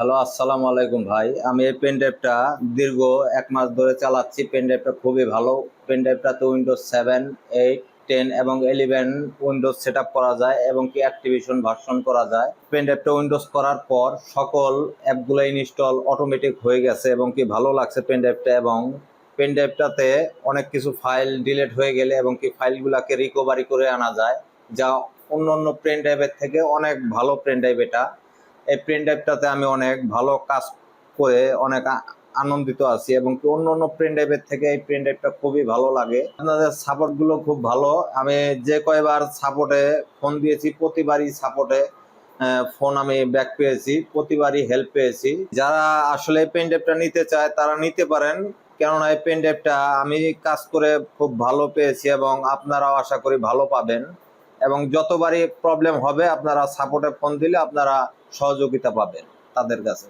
Hello, আসসালামু আলাইকুম ভাই। আমি এই পেন ড্রাইভটা দীর্ঘ 1 মাস ধরে চালাচ্ছি। পেন ড্রাইভটা খুবই ভালো। পেন ড্রাইভটাতে উইন্ডোজ 7, 8, 10 এবং 11 উইন্ডোজ সেট আপ করা যায় এবং কি অ্যাক্টিভেশন ভার্সন করা যায়। পেন ড্রাইভটা উইন্ডোজ করার পর সকল অ্যাপগুলো ইনস্টল অটোমেটিক হয়ে গেছে এবং কি ভালো লাগছে পেন ড্রাইভটা। এবং পেন ড্রাইভটাতে অনেক কিছু ফাইল ডিলিট হয়ে গেলে এবং কি ফাইলগুলোকে রিকভারি করে আনা যায়, যা অন্য অন্য পেন ড্রাইভের থেকে অনেক ভালো পেন ড্রাইভ এটা। এই পেন ড্রাইভটাতে আমি অনেক ভালো কাজ করে অনেক আনন্দিত আছি এবং কি অন্য অন্য পেন ড্রাইভের থেকে এই পেন ড্রাইভটা খুবই ভালো লাগে। আপনাদের সাপোর্ট গুলো খুব ভালো। আমি যে কয়বার সাপোর্টে ফোন দিয়েছি প্রতিবারই সাপোর্টে ফোন আমি ব্যাক পেয়েছি, প্রতিবারই হেল্প পেয়েছি। যারা আসলে পেন ড্রাইভটা নিতে চায় তারা নিতে পারেন, কেননা এই পেন ড্রাইভটা আমি কাজ করে খুব ভালো পেয়েছি এবং আপনারাও আশা করি ভালো পাবেন। এবং যতবারই প্রবলেম হবে আপনারা সাপোর্টে ফোন দিলে আপনারা সহযোগিতা পাবেন তাদের কাছে।